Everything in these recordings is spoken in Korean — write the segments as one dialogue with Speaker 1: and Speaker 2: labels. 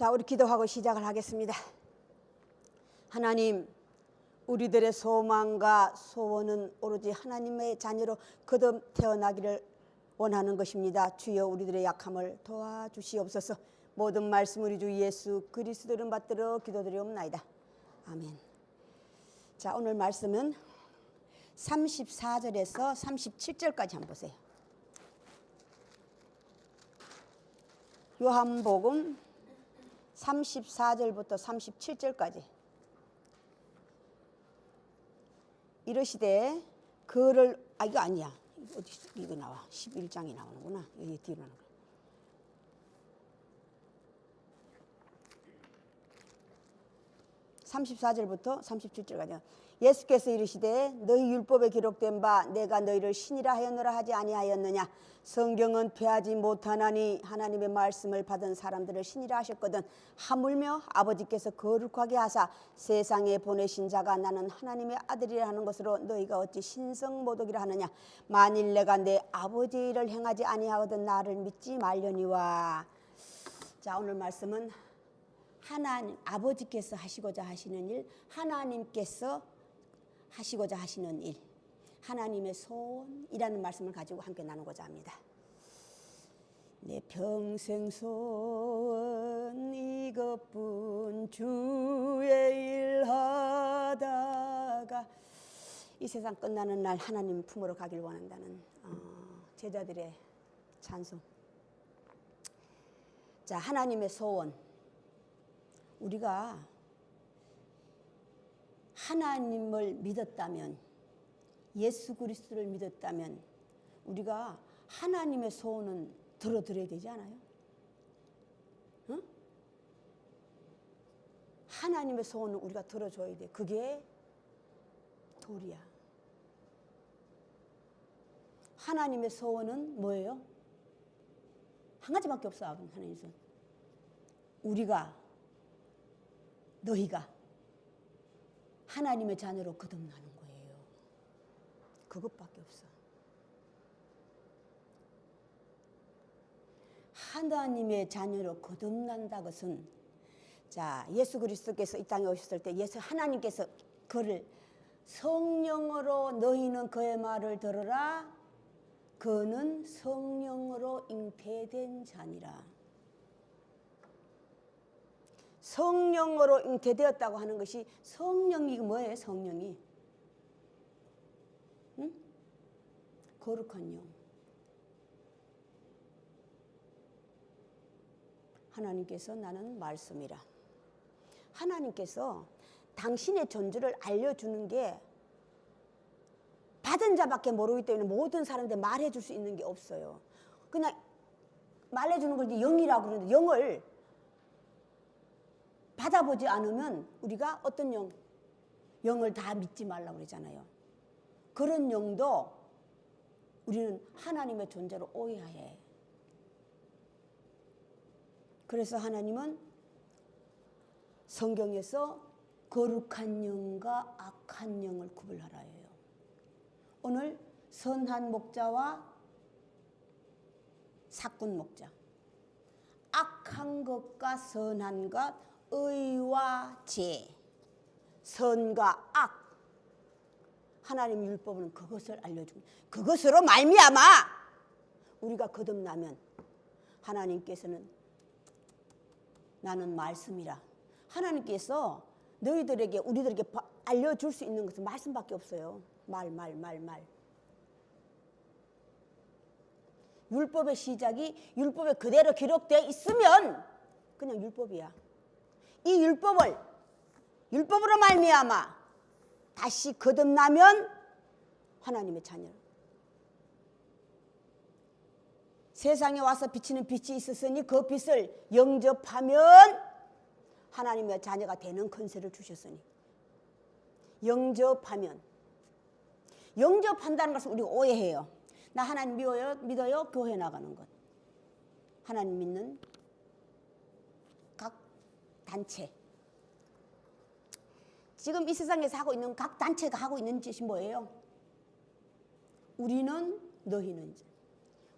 Speaker 1: 자, 우리 기도하고 시작을 하겠습니다. 하나님, 우리들의 소망과 소원은 오로지 하나님의 자녀로 거듭 태어나기를 원하는 것입니다. 주여 우리들의 약함을 도와주시옵소서. 모든 말씀 우리 주 예수 그리스도 이름 받들어 기도드리옵나이다. 아멘. 자, 오늘 말씀은 34절에서 37절까지 한번 보세요. 요한복음 34절부터 37절까지. 이러시되 그를 이거 아니야. 어디 이거 나와. 11장이 나오는구나. 여기 뒤로 나오는 거. 34절부터 37절까지. 예수께서 이르시되 너희 율법에 기록된 바 내가 너희를 신이라 하였노라 하지 아니하였느냐. 성경은 패하지 못하나니 하나님의 말씀을 받은 사람들을 신이라 하셨거든. 하물며 아버지께서 거룩하게 하사 세상에 보내신 자가 나는 하나님의 아들이라 하는 것으로 너희가 어찌 신성모독이라 하느냐. 만일 내가 내 아버지의 일을 행하지 아니하거든 나를 믿지 말려니와. 자, 오늘 말씀은 하나님 아버지께서 하시고자 하시는 일, 하나님께서 하시고자 하시는 일, 하나님의 소원이라는 말씀을 가지고 함께 나누고자 합니다. 내 평생 소원 이것뿐 주의 일 하다가 이 세상 끝나는 날 하나님 품으로 가길 원한다는 제자들의 찬송. 자, 하나님의 소원. 우리가 하나님을 믿었다면, 예수 그리스도를 믿었다면 우리가 하나님의 소원은 들어드려야 되지 않아요? 응? 하나님의 소원은 우리가 들어줘야 돼. 그게 도리야. 하나님의 소원은 뭐예요? 한 가지밖에 없어. 하나님의 소원. 너희가 하나님의 자녀로 거듭나는 거예요. 그것밖에 없어. 하나님의 자녀로 거듭난다 것은, 자, 예수 그리스도께서 이 땅에 오셨을 때 하나님께서 그를 성령으로 너희는 그의 말을 들으라. 그는 성령으로 잉태된 자니라. 성령으로 잉태되었다고 하는 것이, 성령이 뭐예요? 성령이 응? 거룩한 영. 하나님께서 나는 말씀이라. 하나님께서 당신의 존재를 알려주는 게 받은 자밖에 모르기 때문에 모든 사람들 말해줄 수 있는 게 없어요. 그냥 말해주는 걸 영이라고 그러는데, 영을 받아보지 않으면 우리가 어떤 영을 다 믿지 말라고 그러잖아요. 그런 영도 우리는 하나님의 존재로 오해해. 그래서 하나님은 성경에서 거룩한 영과 악한 영을 구별하라 해요. 오늘 선한 목자와 사꾼 목자, 악한 것과 선한 것, 의와 죄, 선과 악. 하나님 율법은 그것을 알려줍니다. 그것으로 말미암아 우리가 거듭나면 하나님께서는 나는 말씀이라. 하나님께서 너희들에게, 우리들에게 알려줄 수 있는 것은 말씀밖에 없어요. 말. 율법의 시작이 율법에 그대로 기록되어 있으면 그냥 율법이야. 이 율법으로 말미암아 다시 거듭나면 하나님의 자녀. 세상에 와서 비치는 빛이 있었으니 그 빛을 영접하면 하나님의 자녀가 되는 권세를 주셨으니. 영접한다는 것을 우리가 오해해요. 나 하나님 믿어요. 교회 나가는 것. 하나님 믿는 각 단체. 지금 이 세상에서 하고 있는 각 단체가 하고 있는 짓이 뭐예요? 우리는, 너희는.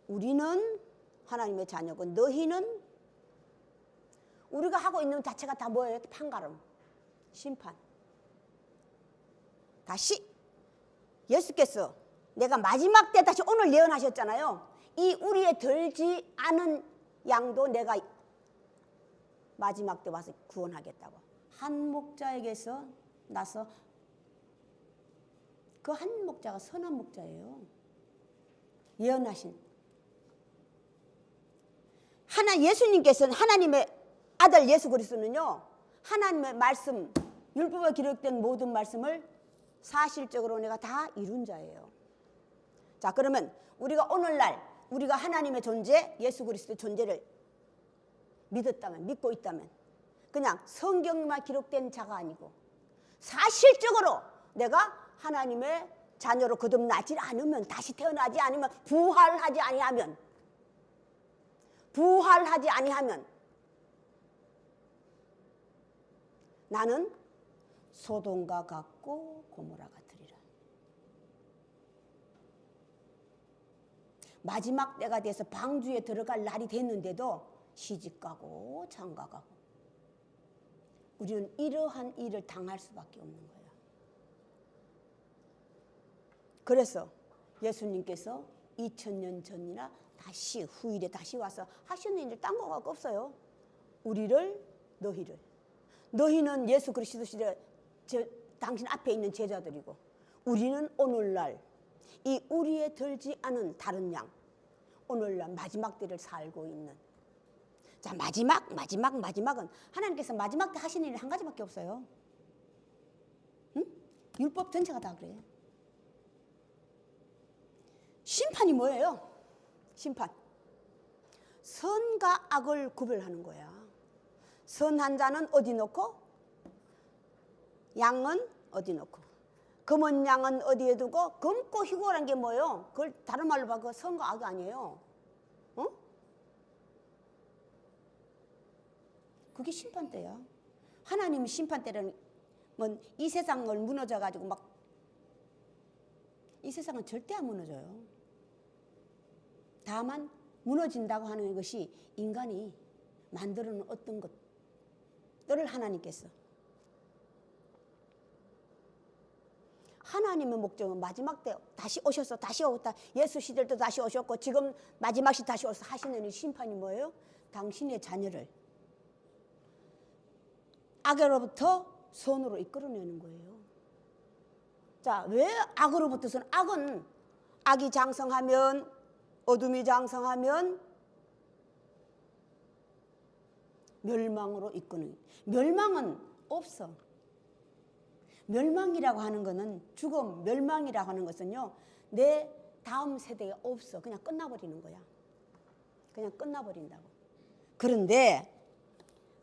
Speaker 1: 우리는 하나님의 자녀고 너희는, 우리가 하고 있는 자체가 다 뭐예요? 판가름, 심판. 다시 예수께서 내가 마지막 때 다시 오늘 예언하셨잖아요. 이 우리에 들지 않은 양도 내가 마지막 때 와서 구원하겠다고. 한 목자에게서 나서 그 한 목자가 선한 목자예요. 예언하신 예수님께서는 하나님의 아들 예수 그리스도는요, 하나님의 말씀, 율법에 기록된 모든 말씀을 사실적으로 내가 다 이룬 자예요. 자, 그러면 우리가 오늘날 우리가 하나님의 존재, 예수 그리스도의 존재를 믿었다면, 믿고 있다면 그냥 성경만 기록된 자가 아니고 사실적으로 내가 하나님의 자녀로 거듭나지 않으면, 다시 태어나지 않으면, 부활하지 아니하면 나는 소돔과 같고 고모라 같으리라. 마지막 때가 돼서 방주에 들어갈 날이 됐는데도 시집가고 장가가고 우리는 이러한 일을 당할 수밖에 없는 거예요. 그래서 예수님께서 2000년 전이나 다시 후일에 다시 와서 하시는 일 딴 거가 없어요. 너희는 예수 그리스도 시대 당신 앞에 있는 제자들이고, 우리는 오늘날 이 우리에 들지 않은 다른 양, 오늘날 마지막 때를 살고 있는. 자, 마지막은 하나님께서 마지막 때 하시는 일이 한 가지밖에 없어요. 응? 율법 전체가 다 그래요. 심판이 뭐예요? 심판. 선과 악을 구별하는 거야. 선한 자는 어디 놓고, 양은 어디 놓고, 검은 양은 어디에 두고. 검고 희고라는 게 뭐예요? 그걸 다른 말로 봐도 선과 악이 아니에요. 어? 그게 심판대야. 하나님이 심판대라는 건 이 세상을 무너져가지고 막, 이 세상은 절대 안 무너져요. 다만 무너진다고 하는 것이 인간이 만들어 놓은 어떤 것들을 하나님께서, 하나님의 목적은 마지막 때 다시 오셔서, 다시 오다 예수 시대도 다시 오셨고 지금 마지막 시 다시 오셔서 하시는 이 심판이 뭐예요? 당신의 자녀를 악으로부터 선으로 이끌어내는 거예요. 자, 왜 악으로부터 선? 악은 악이 장성하면, 어둠이 장성하면 멸망으로 이끄는. 멸망은 없어. 멸망이라고 하는 것은, 죽음, 멸망이라고 하는 것은요, 내 다음 세대에 없어. 그냥 끝나버리는 거야. 그냥 끝나버린다고. 그런데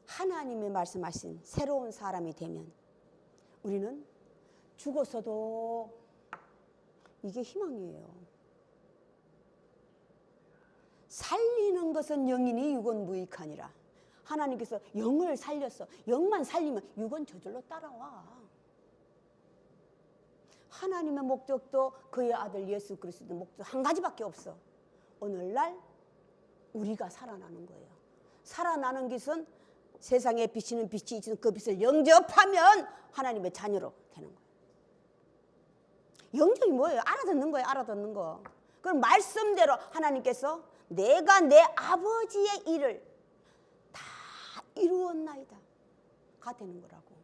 Speaker 1: 하나님이 말씀하신 새로운 사람이 되면 우리는 죽었어도 이게 희망이에요. 살리는 것은 영이니 육은 무익하니라. 하나님께서 영을 살렸어. 영만 살리면 육은 저절로 따라와. 하나님의 목적도 그의 아들 예수 그리스도의 목적 한 가지밖에 없어. 오늘날 우리가 살아나는 거예요. 살아나는 것은 세상에 비치는 빛이 있는 그 빛을 영접하면 하나님의 자녀로 되는 거예요. 영접이 뭐예요? 알아듣는 거예요. 알아듣는 거. 그럼 말씀대로 하나님께서 내가 내 아버지의 일을 다 이루었나이다 가 되는 거라고.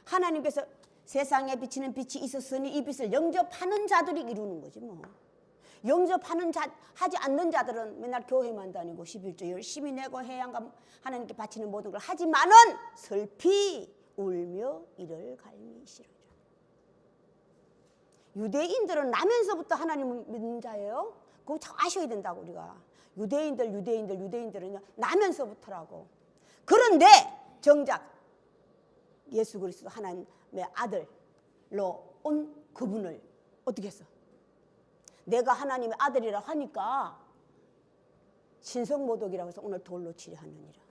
Speaker 1: 하나님께서 세상에 비치는 빛이 있었으니 이 빛을 영접하는 자들이 이루는 거지 뭐. 영접하는 자, 하지 않는 자들은 맨날 교회만 다니고 11조 열심히 내고 해양과 하나님께 바치는 모든 걸 하지만은 슬피 울며 이를 갈미시리라. 유대인들은 나면서부터 하나님을 믿는 자예요. 그거 참 아셔야 된다고. 우리가 유대인들은요 나면서부터라고. 그런데 정작 예수 그리스도 하나님의 아들로 온 그분을 어떻게 했어? 내가 하나님의 아들이라 하니까 신성모독이라고 해서 오늘 돌로 치려하느니라.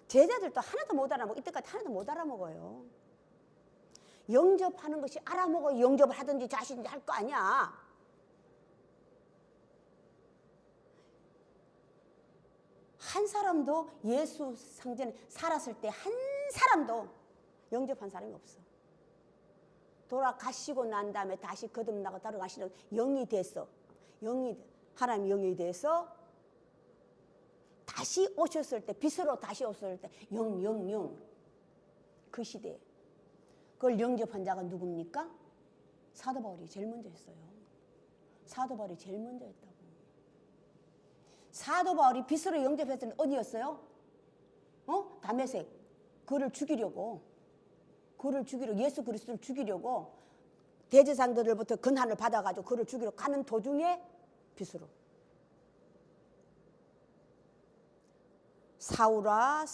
Speaker 1: 제자들도 하나도 못 알아먹어. 이때까지 하나도 못 알아먹어요. 영접하는 것이 알아먹어. 영접을 하든지 자신이 할 거 아니야. 한 사람도 예수 상전에 살았을 때 한 사람도 영접한 사람이 없어. 돌아가시고 난 다음에 다시 거듭나고 돌아가시는 영이 됐어. 하나님 영이 돼서 다시 오셨을 때, 빛으로 다시 오셨을 때 영. 그 시대에 그걸 영접한 자가 누굽니까? 사도 바울이 제일 먼저 했어요. 사도 바울이 제일 먼저 했다고. 사도 바울이 빛으로 영접했을 때는 어디였어요? 다메섹. 그를 죽이려고 예수 그리스도를 죽이려고 대제사장들로부터 권한을 받아가지고 그를 죽이러 가는 도중에 빛으로 사울아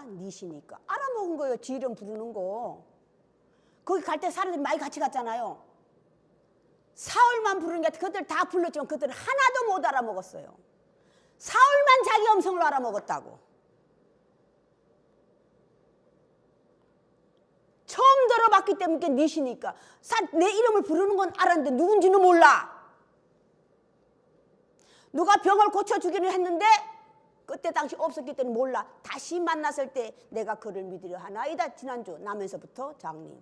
Speaker 1: 네 시니까 알아먹은 거예요. 지 이름 부르는 거. 거기 갈 때 사람들이 많이 같이 갔잖아요. 사울만 부르는 게 그들 다 불렀지만 그들은 하나도 못 알아먹었어요. 사울만 자기 음성을 알아먹었다고. 처음 들어봤기 때문에 니시니까 내 이름을 부르는 건 알았는데 누군지는 몰라. 누가 병을 고쳐주기는 했는데 그때 당시 없었기 때문에 몰라. 다시 만났을 때 내가 그를 믿으려 하나이다. 지난주 나면서부터 장님,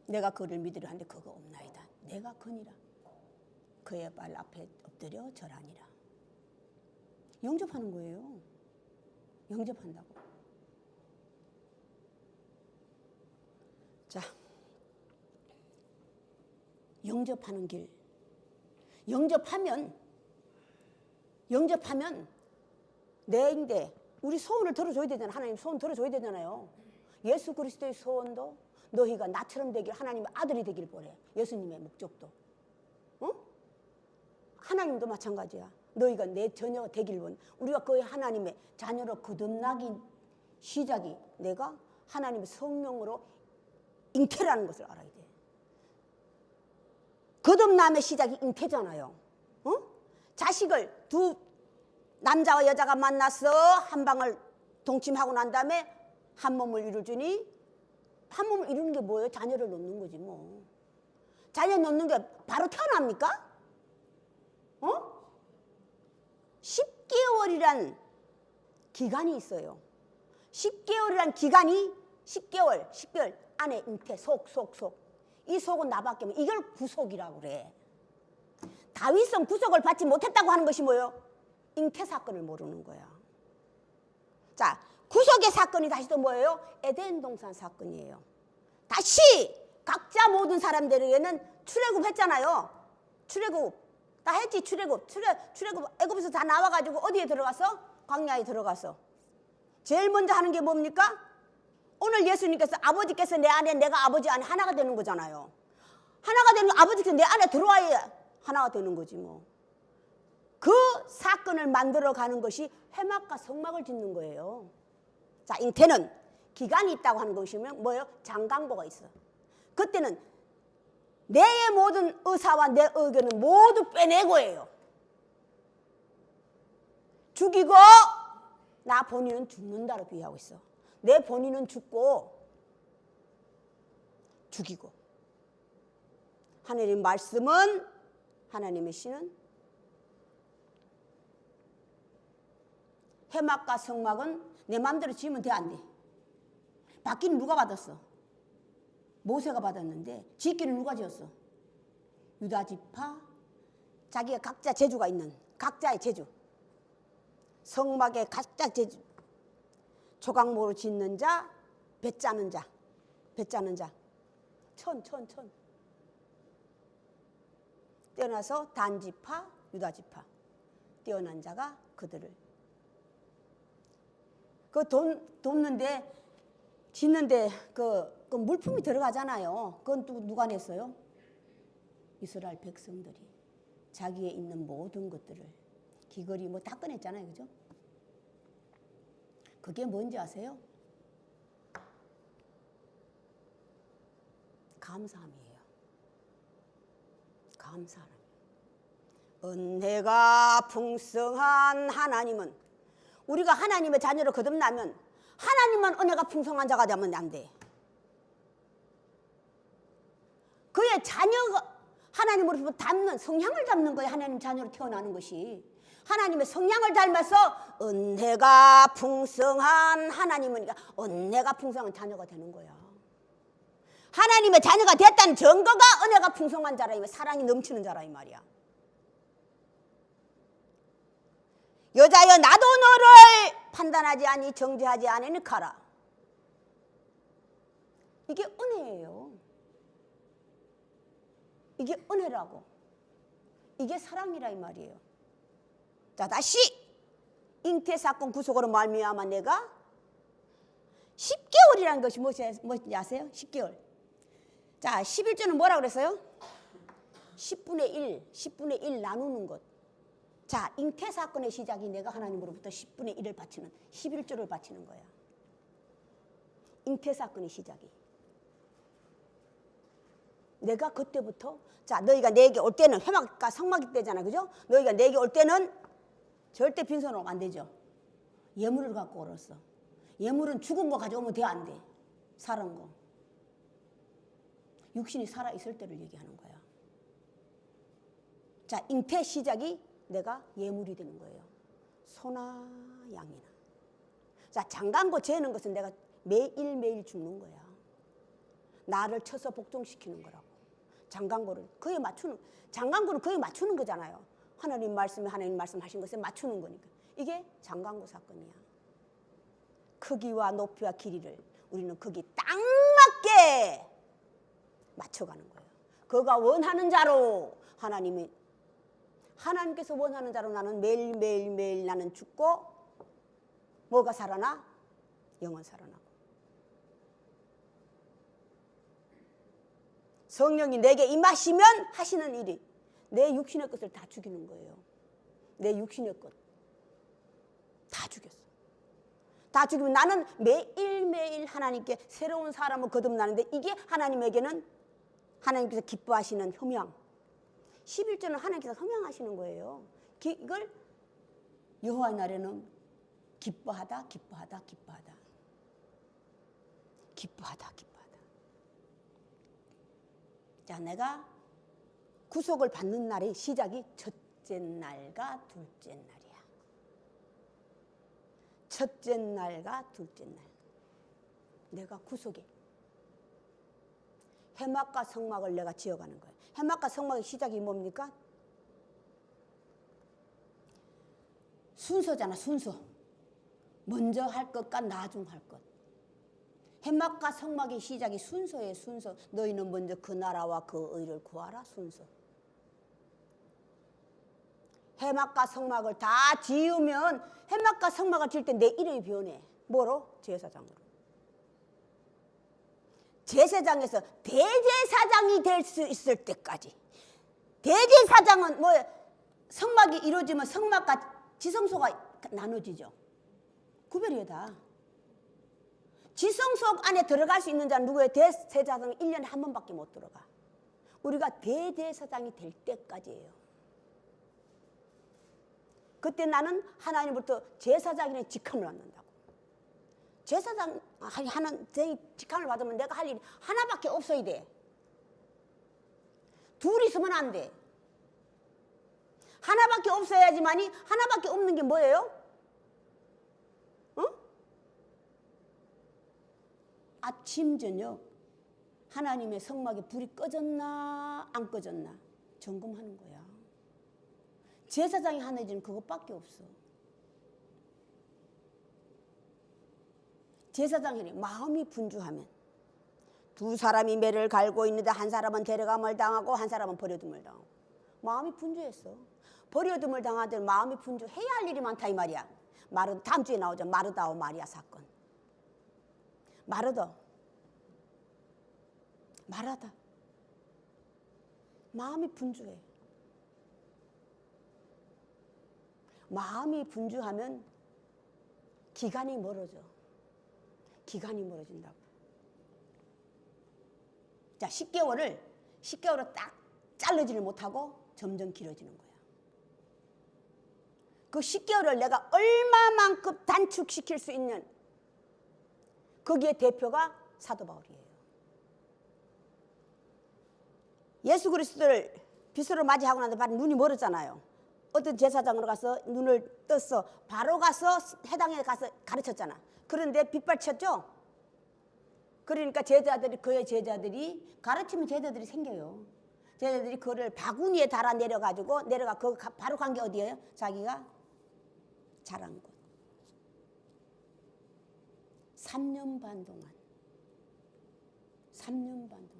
Speaker 1: 내가 그를 믿으려 하는데 그거 없나이다. 내가 그니라. 그의 발 앞에 엎드려 절하니라. 영접하는 거예요. 영접한다고. 자, 영접하는 길. 영접하면 내인데 우리 소원을 들어줘야 되잖아요. 하나님 소원 들어줘야 되잖아요. 예수 그리스도의 소원도 너희가 나처럼 되길, 하나님의 아들이 되길 보래. 예수님의 목적도. 하나님도 마찬가지야. 너희가 내 자녀가 되길 원. 우리가 거의 하나님의 자녀로 거듭나기 시작이 내가 하나님의 성령으로 잉태라는 것을 알아야 돼. 거듭남의 시작이 잉태잖아요. 자식을 두 남자와 여자가 만나서 한 방을 동침하고 난 다음에 한 몸을 이루주니, 한 몸을 이루는 게 뭐예요? 자녀를 놓는 거지 뭐. 자녀 놓는 게 바로 태어납니까? 10개월이란 기간이 있어요. 10개월이란 기간이 10개월 안에 잉태, 속. 이 속은 나밖에 없는, 이걸 구속이라고 그래. 다윗은 구속을 받지 못했다고 하는 것이 뭐예요? 잉태 사건을 모르는 거야. 자, 구속의 사건이 다시 또 뭐예요? 에덴 동산 사건이에요. 다시 각자 모든 사람들에게는 출애굽 했잖아요. 출애굽 다 했지. 출애굽 애굽에서 다 나와가지고 어디에 들어갔어? 광야에 들어갔어. 제일 먼저 하는 게 뭡니까? 오늘 예수님께서 아버지께서 내 안에 내가 아버지 안에 하나가 되는 거잖아요. 하나가 되는 아버지께서 내 안에 들어와야 하나가 되는 거지 뭐. 그 사건을 만들어가는 것이 회막과 성막을 짓는 거예요. 자, 잉태는 기간이 있다고 하는 것이면 뭐예요? 장강보가 있어. 그때는 내 모든 의사와 내 의견은 모두 빼내고예요. 죽이고 나 본인은 죽는다로 비유하고 있어. 내 본인은 죽고 죽이고, 하나님 말씀은, 하나님의 신은, 회막과 성막은 내 마음대로 지으면 돼, 안 돼? 받기는 누가 받았어? 모세가 받았는데 짓기는 누가 지었어? 유다 지파, 자기가 각자 재주가 있는 각자의 재주, 성막에 각자 재주, 조각모로 짓는 자, 배 짜는 자, 천. 뛰어나서 단지파, 유다지파, 뛰어난 자가 그들을 그 돕는데 짓는데 그 물품이 들어가잖아요. 그건 또 누가 냈어요? 이스라엘 백성들이 자기에 있는 모든 것들을 귀걸이 뭐 다 꺼냈잖아요, 그죠? 그게 뭔지 아세요? 감사함이에요. 감사함. 은혜가 풍성한 하나님은, 우리가 하나님의 자녀로 거듭나면 하나님만 은혜가 풍성한 자가 되면 안 돼. 그의 자녀가, 하나님으로부터 닮는 성향을 닮는 거예요. 하나님 자녀로 태어나는 것이. 하나님의 성향을 닮아서 은혜가 풍성한 하나님은 은혜가 풍성한 자녀가 되는 거야. 하나님의 자녀가 됐다는 증거가 은혜가 풍성한 자라, 이 사랑이 넘치는 자라 이 말이야. 여자여 나도 너를 판단하지 아니 정죄하지 아니니 가라. 이게 은혜예요. 이게 은혜라고. 이게 사랑이라 이 말이에요. 자, 다시 잉태사건 구속으로 말미암아 내가 10개월이라는 것이 무엇인지 아세요? 10개월. 자, 11조는 뭐라 그랬어요? 10분의 1 나누는 것. 자, 잉태사건의 시작이 내가 하나님으로부터 10분의 1을 바치는 11조를 바치는 거야. 잉태사건의 시작이. 내가 그때부터, 자, 너희가 내게 올 때는 회막과 성막이 때잖아, 그죠? 너희가 내게 올 때는 절대 빈손으로 오면 안 되죠. 예물을 갖고 오랬어. 예물은 죽은 거 가져오면 돼, 안 돼? 살은 거. 육신이 살아있을 때를 얘기하는 거야. 자, 잉태 시작이 내가 예물이 되는 거예요. 소나 양이나. 자, 장간고 재는 것은 내가 매일매일 죽는 거야. 나를 쳐서 복종시키는 거라고. 장간고를 그에 맞추는, 장간고는 그에 맞추는 거잖아요. 하나님 말씀에 하나님 말씀하신 것에 맞추는 거니까. 이게 장간고 사건이야. 크기와 높이와 길이를 우리는 크기 딱 맞게 맞춰가는 거예요. 그가 원하는 자로 하나님께서 원하는 자로 나는 매일매일 나는 죽고 뭐가 살아나? 영은 살아나고. 성령이 내게 임하시면 하시는 일이 내 육신의 것을 다 죽이는 거예요. 내 육신의 것 다 죽였어. 다 죽이면 나는 매일매일 하나님께 새로운 사람을 거듭나는데 이게 하나님에게는 하나님께서 기뻐하시는 흠양. 11조는 하나님께서 흠양하시는 거예요. 이걸 여호와 날에는 기뻐하다. 자, 내가 구속을 받는 날의 시작이 첫째 날과 둘째 날이야. 첫째 날과 둘째 날. 내가 구속에 해막과 성막을 내가 지어가는 거예요. 해막과 성막의 시작이 뭡니까? 순서잖아, 순서. 먼저 할 것과 나중 할 것. 해막과 성막의 시작이 순서예요, 순서. 너희는 먼저 그 나라와 그 의를 구하라, 순서. 해막과 성막을 다 지으면 해막과 성막을 지을 때 내 이름이 변해. 뭐로? 제사장으로. 제사장에서 대제사장이 될 수 있을 때까지. 대제사장은 뭐예요? 성막이 이루어지면 성막과 지성소가 나눠지죠. 구별이 다. 지성소 안에 들어갈 수 있는 자는 누구예요? 대제사장은 1년에 한 번밖에 못 들어가. 우리가 대제사장이 될 때까지예요. 그때 나는 하나님부터 제사장이라는 직함을 받는다고. 제사장 하는 직함을 받으면 내가 할 일이 하나밖에 없어야 돼. 둘이 있으면 안 돼. 하나밖에 없어야지만이 하나밖에 없는 게 뭐예요? 아침 저녁 하나님의 성막에 불이 꺼졌나 안 꺼졌나 점검하는 거야. 제사장이 하는 일은 그것밖에 없어. 제사장이 마음이 분주하면 두 사람이 매를 갈고 있는데 한 사람은 데려감을 당하고 한 사람은 버려둠을 당하고. 마음이 분주했어. 버려둠을 당하들 마음이 분주해야 할 일이 많다 이 말이야. 다음 주에 나오죠. 마르다와 마리아 사건. 마르다 마음이 분주해. 마음이 분주하면 기간이 멀어져. 기간이 멀어진다고. 자, 10개월을 딱 자르지를 못하고 점점 길어지는 거야. 그 10개월을 내가 얼마만큼 단축시킬 수 있는 거기에 대표가 사도 바울이에요. 예수 그리스도를 비서를 맞이하고 나서 바로 눈이 멀었잖아요. 어떤 제사장으로 가서 눈을 떴어. 바로 가서 해당에 가서 가르쳤잖아. 그런데 빗발쳤죠. 그러니까 제자들이, 그의 제자들이 가르치면 제자들이 생겨요. 제자들이 그를 바구니에 달아 내려가지고 내려가 그 바로 간 게 어디예요? 자기가 자란 곳. 3년 반 동안. 3년 반 동안.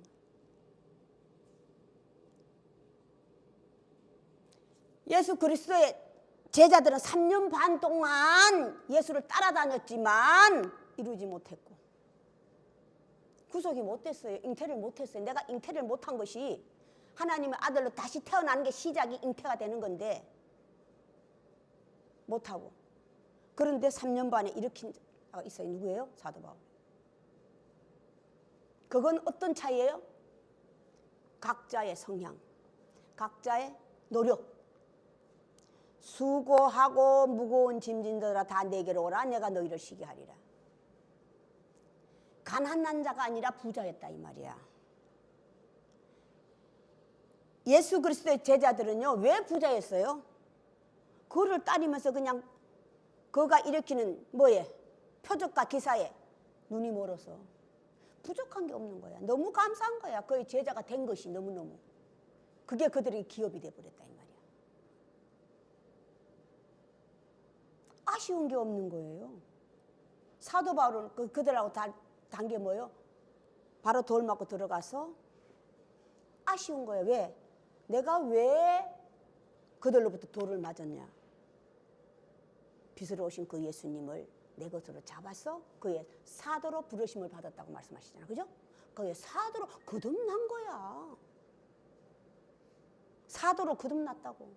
Speaker 1: 예수 그리스도의 제자들은 3년 반 동안 예수를 따라다녔지만 이루지 못했고 구속이 못됐어요. 잉태를 못했어요. 내가 잉태를 못한 것이 하나님의 아들로 다시 태어나는 게 시작이 잉태가 되는 건데 못하고. 그런데 3년 반에 일으킨 자가 있어요. 누구예요? 사도 바울. 그건 어떤 차이예요? 각자의 성향, 각자의 노력. 수고하고 무거운 짐진들아 다 내게로 오라. 내가 너희를 쉬게 하리라. 가난한 자가 아니라 부자였다 이 말이야. 예수 그리스도의 제자들은요, 왜 부자였어요? 그를 따르면서 그냥 그가 일으키는 뭐에 표적과 기사에 눈이 멀어서 부족한 게 없는 거야. 너무 감사한 거야. 그의 제자가 된 것이 너무너무. 그게 그들의 기업이 돼버렸다 이 말이야. 아쉬운 게 없는 거예요. 사도 바울은 그들하고 단 게 뭐예요? 바로 돌 맞고 들어가서 아쉬운 거예요. 왜? 내가 왜 그들로부터 돌을 맞았냐? 빚으로 오신 그 예수님을 내 것으로 잡아서 그의 사도로 부르심을 받았다고 말씀하시잖아요. 그죠? 그의 사도로 거듭난 거야. 사도로 거듭났다고.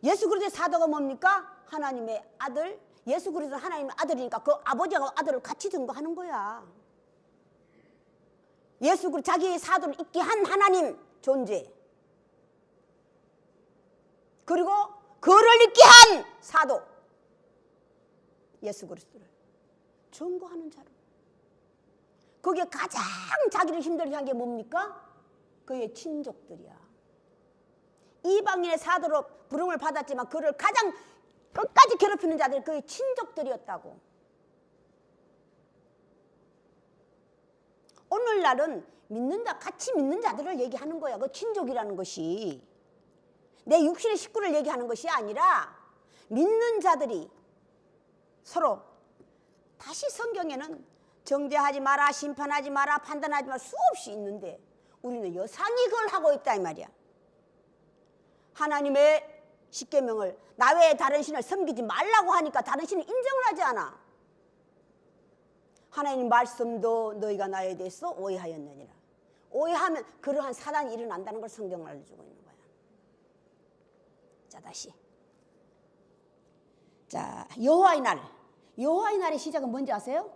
Speaker 1: 예수 그리스도의 사도가 뭡니까? 하나님의 아들. 예수 그리스도는 하나님의 아들이니까 그 아버지와 아들을 같이 증거하는 거야. 예수 그리스도 자기의 사도를 있게 한 하나님 존재. 그리고 그를 있게 한 사도. 예수 그리스도를 증거하는 자로. 그게 가장 자기를 힘들게 한 게 뭡니까? 그의 친족들이야. 이방인의 사도로 부름을 받았지만 그를 가장 끝까지 괴롭히는 자들이 그의 친족들이었다고. 오늘날은 믿는 자, 같이 믿는 자들을 얘기하는 거야. 그 친족이라는 것이 내 육신의 식구를 얘기하는 것이 아니라 믿는 자들이 서로. 다시 성경에는 정죄하지 마라, 심판하지 마라, 판단하지 마라 수없이 있는데 우리는 여상히 그걸 하고 있다 이 말이야. 하나님의 십계명을 나 외에 다른 신을 섬기지 말라고 하니까 다른 신을 인정을 하지 않아. 하나님 말씀도 너희가 나에 대해서 오해하였느니라. 오해하면 그러한 사단이 일어난다는 걸 성경을 알려주고 있는 거야. 자, 다시. 자, 여호와의 날. 여호와의 날의 시작은 뭔지 아세요?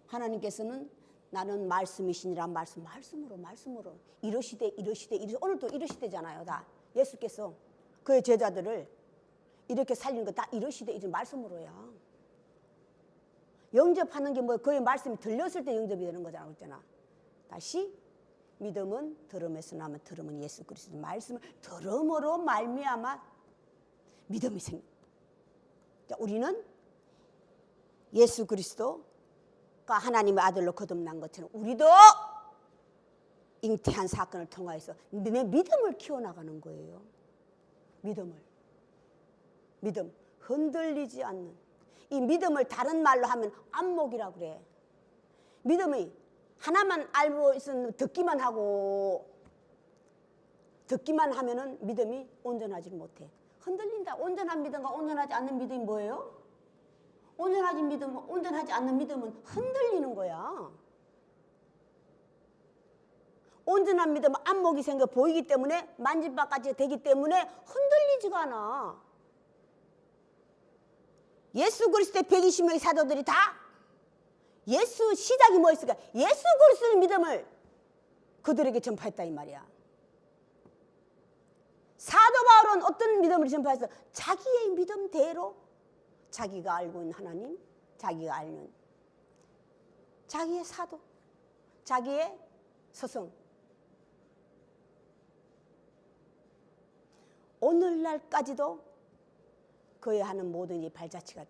Speaker 1: 하나님께서는 나는 말씀이시니라. 말씀으로 이러시되 오늘도 이러시되잖아요. 다 예수께서 그의 제자들을 이렇게 살리는 거 다 이러시되 이제 말씀으로야. 영접하는 게 뭐 그의 말씀이 들렸을 때 영접이 되는 거잖아. 그랬잖아. 다시 믿음은 들음에서 나면 들음은 예수 그리스도 말씀을 들음으로 말미암아 믿음이 생겨. 자, 우리는 예수 그리스도가 하나님의 아들로 거듭난 것처럼 우리도 잉태한 사건을 통하여서 내 믿음을 키워나가는 거예요. 믿음 흔들리지 않는 이 믿음을 다른 말로 하면 안목이라고 그래. 믿음이 하나만 알고 있으면 듣기만 하면은 믿음이 온전하지 못해. 흔들린다. 온전한 믿음과 온전하지 않는 믿음이 뭐예요? 온전하지 않는 믿음은 흔들리는 거야. 온전한 믿음은 안목이 생겨 보이기 때문에 만질 바까지 되기 때문에 흔들리지가 않아. 예수 그리스도의 120명의 사도들이 다 예수 시작이 뭐였을까? 예수 그리스도의 믿음을 그들에게 전파했다 이 말이야. 사도 바울은 어떤 믿음을 전파했어? 자기의 믿음대로 자기가 알고 있는 하나님, 자기가 알는 자기의 사도, 자기의 스승 오늘날까지도 그의 하는 모든 이 발자취가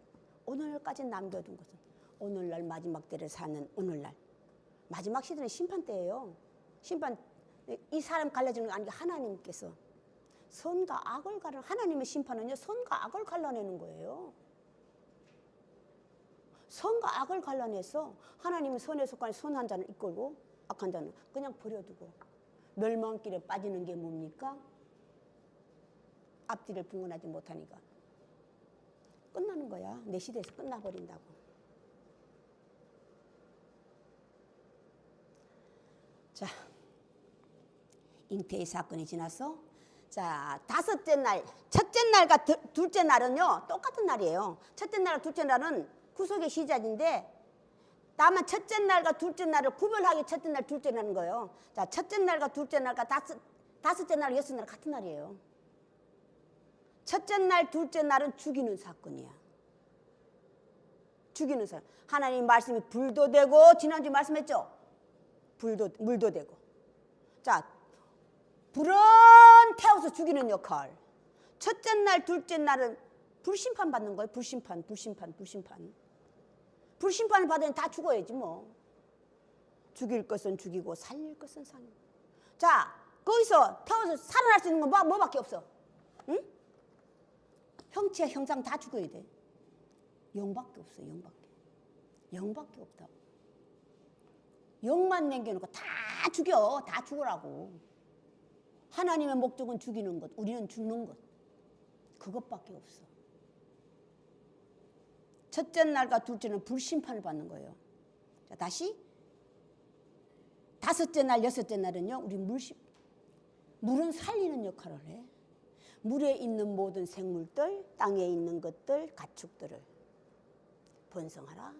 Speaker 1: 오늘날까지 남겨둔 것은 오늘날 마지막 때를 사는 오늘날 마지막 시대는 심판 때예요. 심판 이 사람 갈라지는 거 아니고 하나님께서 선과 악을 가려 하나님의 심판은요 선과 악을 갈라내는 거예요. 선과 악을 갈라내서 하나님은 선에 속한 선한 자는 이끌고 악한 자는 그냥 버려두고 멸망길에 빠지는 게 뭡니까? 앞뒤를 분간하지 못하니까 끝나는 거야. 내 시대에서 끝나버린다고. 자, 잉태의 사건이 지나서 자, 다섯째 날, 첫째 날과 둘째 날은요 똑같은 날이에요. 첫째 날과 둘째 날은 구속의 시작인데 다만 첫째 날과 둘째 날을 구별하기 첫째 날, 둘째 날인 거예요. 자, 첫째 날과 둘째 날과 다섯째 날, 여섯 날 같은 날이에요. 첫째 날, 둘째 날은 죽이는 사건이야. 죽이는 사건. 하나님 말씀이 불도 되고 지난주 말씀했죠. 물도 되고. 자, 불은 태워서 죽이는 역할. 첫째 날, 둘째 날은 불심판 받는 거예요. 불심판. 불심판을 받으면 다 죽어야지 뭐. 죽일 것은 죽이고 살릴 것은 살리고. 자, 거기서 태워서 살아날 수 있는 건 뭐밖에 없어. 응? 형체, 형상 다 죽어야 돼. 영밖에 없어. 영밖에 없다고. 영만 남겨놓고 다 죽여. 다 죽으라고. 하나님의 목적은 죽이는 것, 우리는 죽는 것. 그것밖에 없어. 첫째 날과 둘째는 불심판을 받는 거예요. 자, 다시 다섯째 날, 여섯째 날은요 우리 물은 살리는 역할을 해. 물에 있는 모든 생물들, 땅에 있는 것들, 가축들을 번성하라.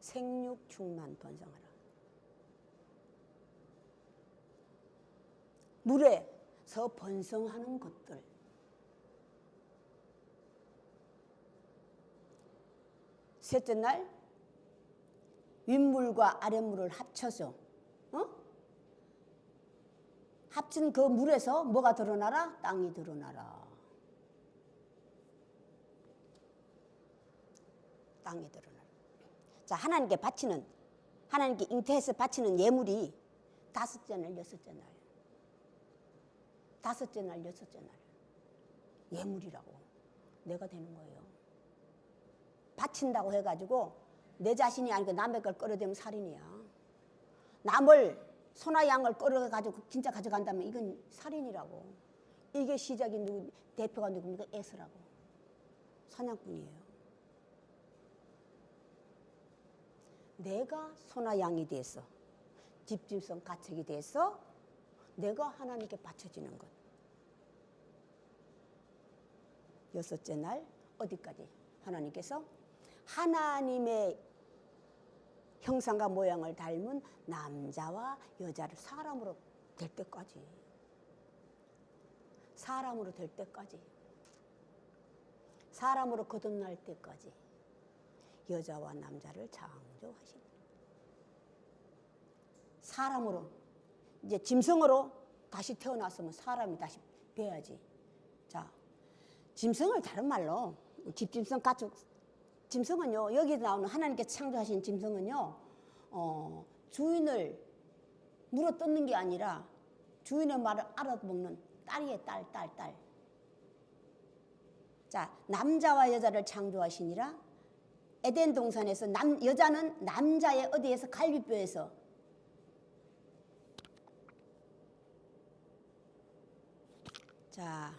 Speaker 1: 생육 충만 번성하라. 물에서 번성하는 것들. 셋째 날 윗물과 아랫물을 합쳐서 합친 그 물에서 뭐가 드러나라? 땅이 드러나라. 땅이 드러나라. 자, 하나님께 잉태해서 바치는 예물이 다섯째 날, 여섯째 날. 다섯째 날, 여섯째 날. 예물이라고. 내가 되는 거예요. 바친다고 해가지고 내 자신이 아니고 남의 걸 끌어대면 살인이야. 남을 소나 양을 끌어가지고 진짜 가져간다면 이건 살인이라고. 이게 시작이 대표가 누굽니까? 에서라고. 사냥꾼이에요. 내가 소나 양이 돼서 집짐승 가책이 돼서 내가 하나님께 바쳐지는 것. 여섯째 날 어디까지? 하나님께서 하나님의 형상과 모양을 닮은 남자와 여자를 사람으로 될 때까지. 사람으로 될 때까지. 사람으로 거듭날 때까지. 여자와 남자를 창조하시니. 사람으로 이제 짐승으로 다시 태어났으면 사람이 다시 돼야지. 자, 짐승을 다른 말로 집짐승 가축 짐승은요 여기 나오는 하나님께 창조하신 짐승은요 주인을 물어 뜯는 게 아니라 주인의 말을 알아먹는 딸이에요. 딸. 자, 남자와 여자를 창조하시니라. 에덴 동산에서 여자는 남자의 어디에서 갈비뼈에서 자,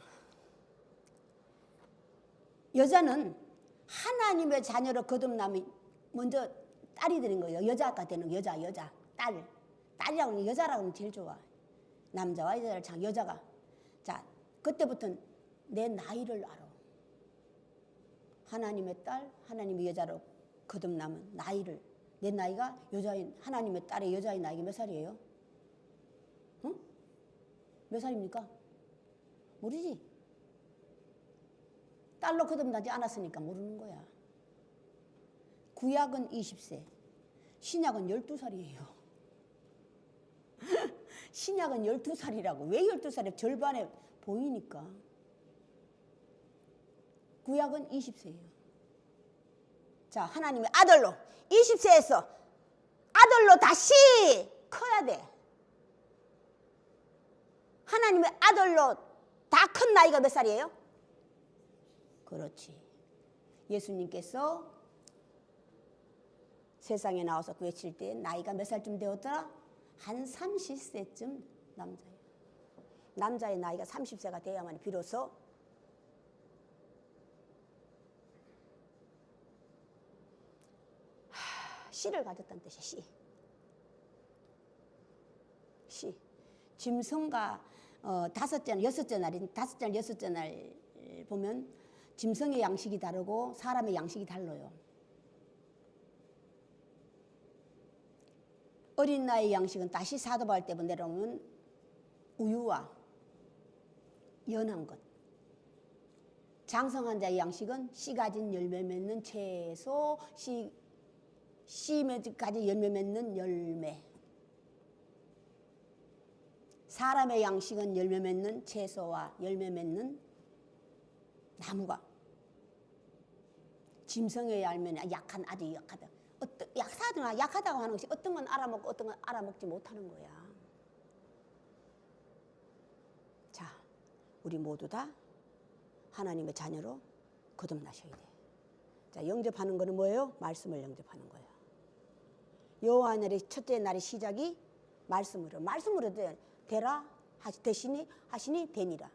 Speaker 1: 여자는 하나님의 자녀로 거듭나면 먼저 딸이 되는 거예요. 여자가 되는 거예요. 여자, 딸. 딸이라고 하면 여자라고 하면 제일 좋아. 남자와 여자를 여자가. 자, 그때부터는 내 나이를 알아. 하나님의 딸, 하나님의 여자로 거듭나면 나이를. 내 나이가 여자인 하나님의 딸의 여자의 나이가 몇 살이에요? 응? 몇 살입니까? 모르지? 딸로 거듭나지 않았으니까 모르는 거야. 구약은 20세, 신약은 12살이에요. 신약은 12살이라고. 왜 12살이에요? 절반에 보이니까. 구약은 20세예요. 자, 하나님의 아들로 20세에서 아들로 다시 커야 돼. 하나님의 아들로 다 큰 나이가 몇 살이에요? 그렇지. 예수님께서 세상에 나와서 외칠 때 나이가 몇 살쯤 되었더라? 한 30세쯤 남자예요. 남자의 나이가 30세가 돼야만 비로소 씨를 가졌다는 뜻이야. 씨. 씨. 짐승과 다섯째 날 보면 짐승의 양식이 다르고 사람의 양식이 달라요. 어린 나이의 양식은 다시 사도바울 때부터 내려오면 우유와 연한 것. 장성한 자의 양식은 씨 가진 열매 맺는 채소, 씨 가진 열매 맺는 열매. 사람의 양식은 열매 맺는 채소와 열매 맺는 나무가. 짐승의 열매는 약한, 아주 약하다. 약하다고 하는 것이 어떤 건 알아먹고 어떤 건 알아먹지 못하는 거야. 자, 우리 모두 다 하나님의 자녀로 거듭나셔야 돼. 자, 영접하는 거는 뭐예요? 말씀을 영접하는 거예요. 여호와의 첫째 날의 시작이 말씀으로 되라 대신이 하시니 되니라.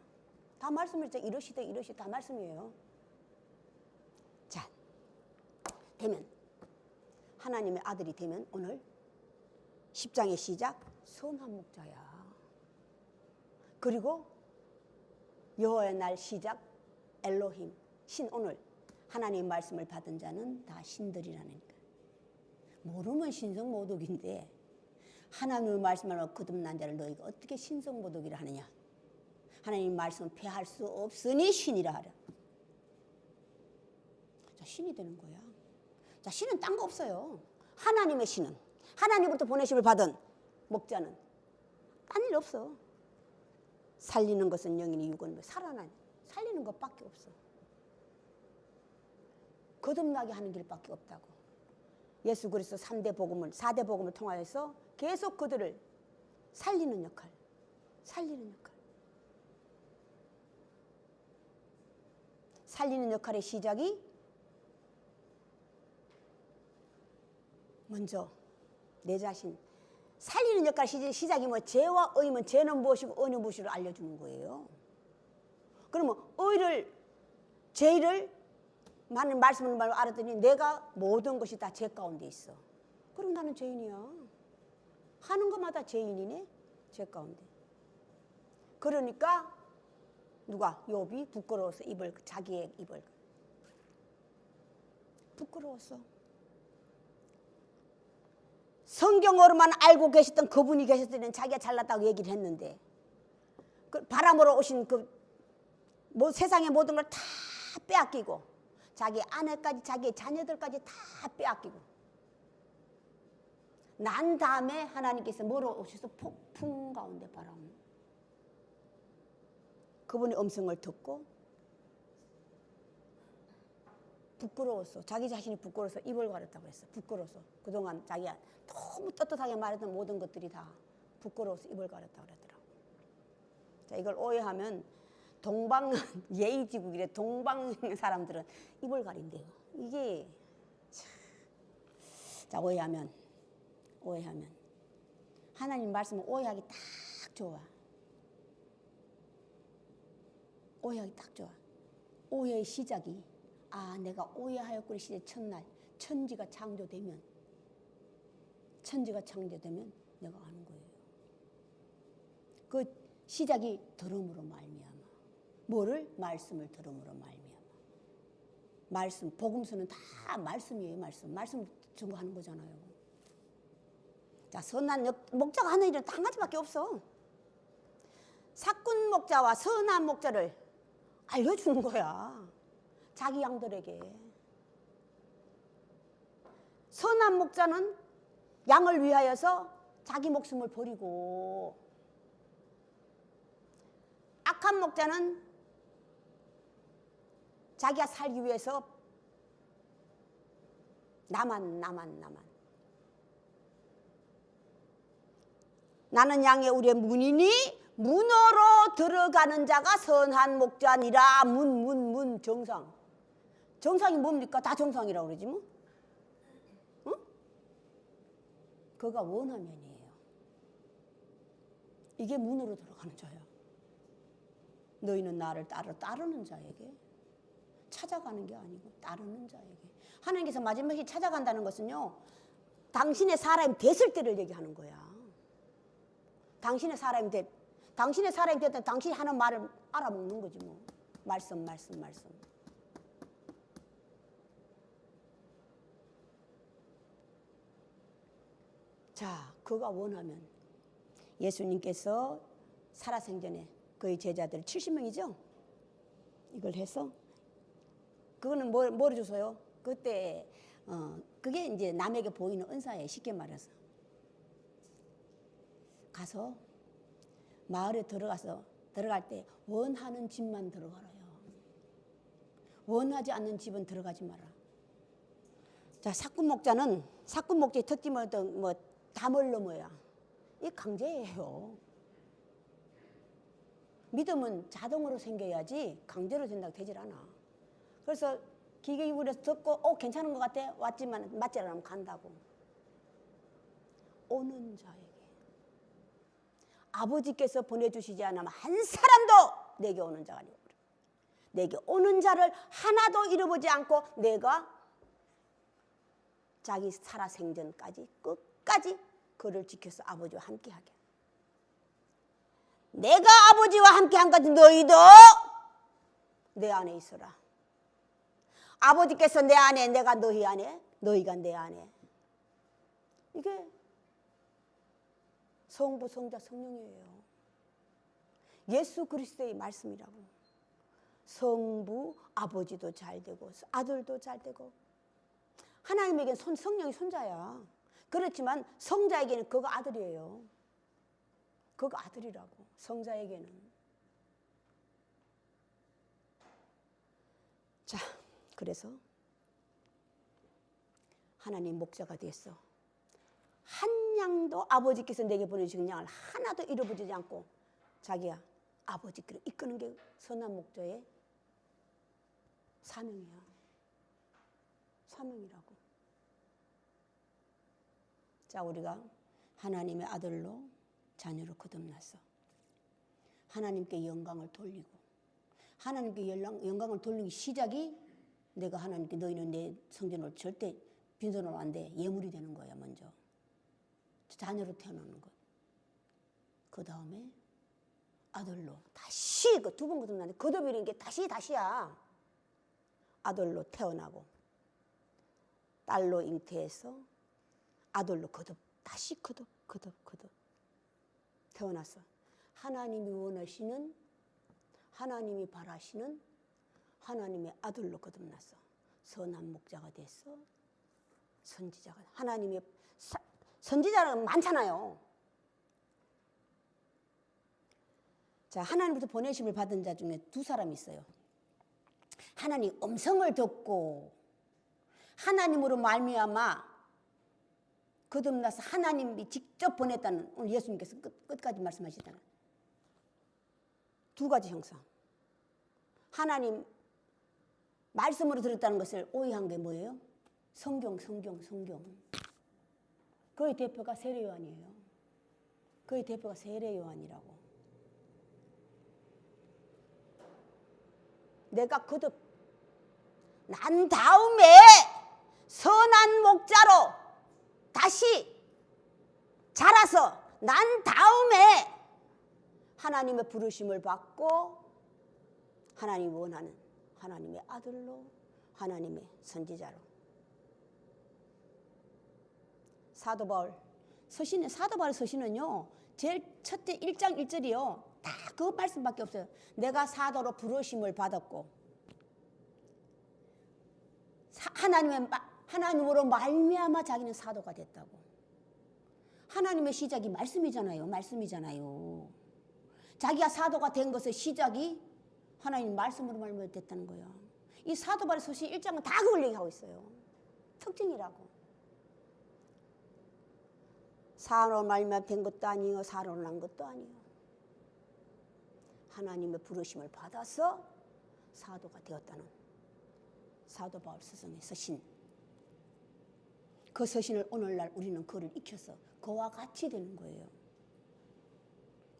Speaker 1: 다 말씀을 이러시되 다 말씀이에요. 자, 되면 하나님의 아들이 되면 오늘 10장의 시작 선한 목자야. 그리고 여호와의 날 시작 엘로힘 신. 오늘 하나님의 말씀을 받은 자는 다 신들이라니까. 모르면 신성모독인데 하나님의 말씀을 거듭난 자를 너희가 어떻게 신성모독이라 하느냐. 하나님의 말씀은 폐할 수 없으니 신이라 하라. 자, 신이 되는 거야. 자, 신은 딴 거 없어요. 하나님의 신은 하나님부터 보내심을 받은 목자는 딴 일 없어. 살리는 것은 영이니 육은 살리는 것밖에 없어. 거듭나게 하는 길밖에 없다고. 예수 그리스도 4대 복음을 통하여서 계속 그들을 살리는 역할. 살리는 역할의 시작이 먼저 내 자신. 살리는 역할의 시작이 뭐 죄와 의면 죄는 무엇이고 의는 무엇이를 알려주는 거예요. 그러면 죄를 많은 말씀을 알았더니 내가 모든 것이 다 죄 가운데 있어. 그럼 나는 죄인이야. 하는 것마다 죄인이네. 죄 가운데. 그러니까 누가? 욥이 부끄러워서 자기의 입을 부끄러웠어. 성경으로만 알고 계셨던 그분이 계셨더니 자기가 잘났다고 얘기를 했는데 그 바람으로 오신 세상의 모든 걸 다 빼앗기고 자기 아내까지 자기의 자녀들까지 다 빼앗기고 난 다음에 하나님께서 뭐로 오셔서 폭풍 가운데 바람. 그분의 음성을 듣고 부끄러웠어. 자기 자신이 부끄러워서 입을 가렸다고 했어. 부끄러워서. 그동안 자기가 너무 떳떳하게 말했던 모든 것들이 다 부끄러워서 입을 가렸다고 그러더라고. 자, 이걸 오해하면 동방 예의지국이래. 동방 사람들은 입을 가린대요. 이게 자, 오해하면 하나님 말씀은 오해하기 딱 좋아. 오해하기 딱 좋아. 오해의 시작이 내가 오해하였구나. 시작 첫날 천지가 창조되면 내가 아는 거예요. 그 시작이 들음으로 말미암아. 뭐를? 말씀을 들음으로 말미암아. 말씀, 복음서는 다 말씀이에요. 말씀 증거하는 거잖아요. 자, 선한 목자가 하는 일은 한 가지밖에 없어. 사꾼 목자와 선한 목자를 알려주는 거야. 자기 양들에게. 선한 목자는 양을 위하여서 자기 목숨을 버리고 악한 목자는 자기가 살기 위해서 나만 나는 양의 우리의 문이니 문으로 들어가는 자가 선한 목자니라. 문 정상. 정상이 뭡니까? 다 정상이라고 그러지 뭐. 응? 그가 원하면이에요. 이게 문으로 들어가는 자야. 너희는 나를 따르는 자에게, 찾아가는 게 아니고 따르는 자에게. 하나님께서 마지막에 찾아간다는 것은요, 당신의 사람이 됐을 때를 얘기하는 거야. 당신의 사람이 됐다. 당신이 하는 말을 알아먹는 거지 뭐. 말씀. 자, 그가 원하면 예수님께서 살아생전에 그의 제자들 70명이죠. 이걸 해서 그거는 뭐를 주세요? 그때 그게 이제 남에게 보이는 은사예요. 쉽게 말해서 가서 마을에 들어갈 때 원하는 집만 들어가라요. 원하지 않는 집은 들어가지 마라. 자, 사꾼 목자의 특징은 다멀러 뭐야? 이 강제예요. 믿음은 자동으로 생겨야지 강제로 된다고 되질 않아. 그래서 기계 기울여서 듣고 괜찮은 것 같아. 왔지만 맞지 않으면 간다고. 오는 자에게 아버지께서 보내주시지 않으면 한 사람도 내게 오는 자가 아니고, 내게 오는 자를 하나도 잃어보지 않고 내가 자기 살아생전까지 끝까지 그를 지켜서 아버지와 함께하게. 내가 아버지와 함께한 것 너희도 내 안에 있어라. 아버지께서 내 안에, 내가 너희 안에, 너희가 내 안에. 이게 성부, 성자, 성령이에요. 예수 그리스도의 말씀이라고. 성부, 아버지도 잘 되고 아들도 잘 되고. 하나님에게는 성령이 손자야. 그렇지만 성자에게는 그가 아들이에요. 그가 아들이라고. 성자에게는. 자, 그래서 하나님 목자가 됐어. 한 양도 아버지께서 내게 보내주신 양을 하나도 잃어버리지 않고 자기가 아버지께로 이끄는 게 선한 목자의 사명이야. 사명이라고. 자, 우리가 하나님의 아들로 자녀로 거듭났어. 하나님께 영광을 돌리고, 하나님께 영광을 돌리기 시작이 내가 하나님께 너희는 내 성전을 절대 빈손으로 안 돼. 예물이 되는 거야. 먼저 자녀로 태어나는 것. 그 다음에 아들로 다시 그 두 번 거듭나는데 거듭이라는 게 다시야. 아들로 태어나고 딸로 잉태해서 아들로 다시 거듭 태어났어. 하나님이 원하시는, 하나님이 바라시는 하나님의 아들로 거듭났어. 선한 목자가 됐어. 선지자가. 하나님의 선지자는 많잖아요. 자, 하나님부터 보내심을 받은 자 중에 두 사람이 있어요. 하나님 음성을 듣고 하나님으로 말미암아 거듭나서 하나님이 직접 보냈다는, 오늘 예수님께서 끝까지 말씀하시잖아요. 두 가지 형상. 하나님 말씀으로 들었다는 것을 오해한 게 뭐예요? 성경. 그의 대표가 세례요한이에요. 그의 대표가 세례요한이라고. 내가 거듭 난 다음에 선한 목자로 다시 자라서 난 다음에 하나님의 부르심을 받고 하나님이 원하는 하나님의 아들로, 하나님의 선지자로. 사도 바울의 서신은요, 제일 첫째 1장 1절이요. 다 그 말씀밖에 없어요. 내가 사도로 부르심을 받았고 하나님으로 말미암아 자기는 사도가 됐다고. 하나님의 시작이 말씀이잖아요. 자기가 사도가 된 것의 시작이 하나님 말씀으로 말미암아 됐다는 거예요. 이 사도바리 서신 1장은 다 그걸 얘기하고 있어요. 특징이라고. 사로로 말미암아 된 것도 아니요, 사로로 난 것도 아니요. 하나님의 부르심을 받아서 사도가 되었다는 사도 바울 스승의 서신. 그 서신을 오늘날 우리는 그를 익혀서 그와 같이 되는 거예요.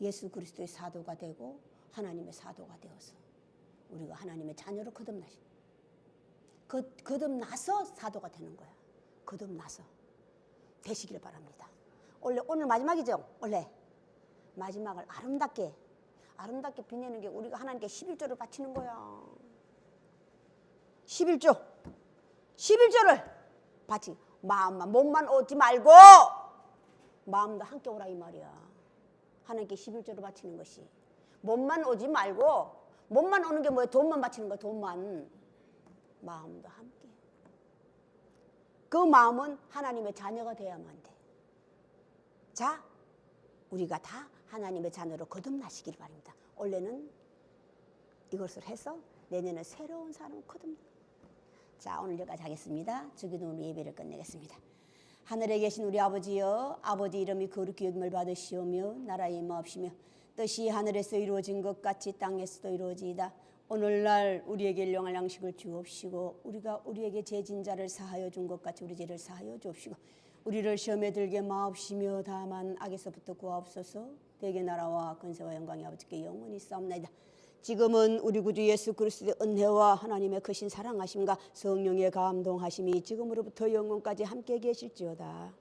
Speaker 1: 예수 그리스도의 사도가 되고 하나님의 사도가 되어서 우리가 하나님의 자녀로 거듭나서 사도가 되는 거야. 거듭나서 되시길 바랍니다. 오늘 마지막이죠. 원래 마지막을 아름답게 빛내는 게 우리가 하나님께 11조를 바치는 거야. 11조를 바치. 마음만 몸만 오지 말고 마음도 함께 오라 이 말이야. 하나님께 11조를 바치는 것이. 몸만 오지 말고, 몸만 오는 게 뭐예요? 돈만 바치는 거야. 돈만. 마음도 함께. 그 마음은 하나님의 자녀가 되어야만 돼. 자, 우리가 다 하나님의 자녀로 거듭나시길 바랍니다. 원래는 이것을 해서 내년에 새로운 사람을 거듭나. 자, 오늘 여기까지 하겠습니다. 주기도문으로 예배를 끝내겠습니다. 하늘에 계신 우리 아버지여, 아버지 이름이 거룩히 여김을 받으시오며 나라의 임하옵시며 뜻이 하늘에서 이루어진 것 같이 땅에서도 이루어지이다. 오늘날 우리에게 일용할 양식을 주옵시고 우리가 우리에게 죄진 자를 사하여 준 것 같이 우리 죄를 사하여 주옵시고 우리를 시험에 들게 마옵시며 다만 악에서부터 구하옵소서. 대개 나라와 권세와 영광이 아버지께 영원히 있사옵나이다. 지금은 우리 구주 예수 그리스도의 은혜와 하나님의 크신 사랑하심과 성령의 감동하심이 지금으로부터 영원까지 함께 계실지어다.